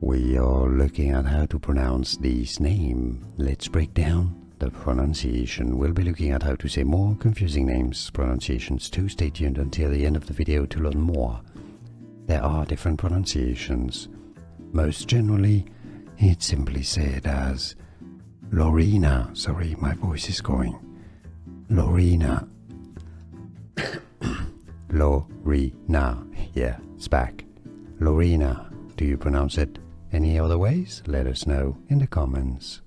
We are looking at how to pronounce this name. Let's break down the pronunciation. We'll be looking at how to say more confusing names, pronunciations too. Stay tuned until the end of the video to learn more. There are different pronunciations. Most generally, it's simply said as Lorena. Sorry, my voice is going. Lorena. Lorena. Yeah, it's back. Lorena. Do you pronounce it any other ways? Let us know in the comments.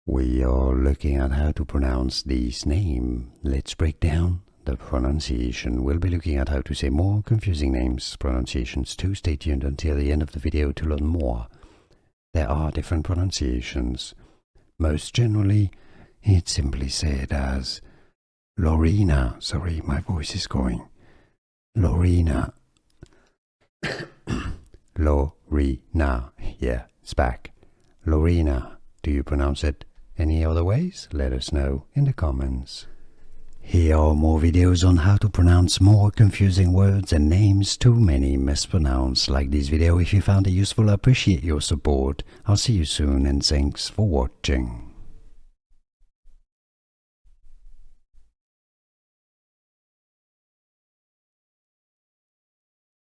We are looking at how to pronounce this name. Let's break down the pronunciation. We'll be looking at how to say more confusing names, pronunciations too. Stay tuned until the end of the video to learn more. There are different pronunciations. Most generally, it's simply said as Lorena. Sorry, my voice is going. Lorena. Lorena. Yeah, it's back. Lorena. Do you pronounce it any other ways? Let us know in the comments. Here are more videos on how to pronounce more confusing words and names too many mispronounced. Like this video if you found it useful. I appreciate your support. I'll see you soon and thanks for watching.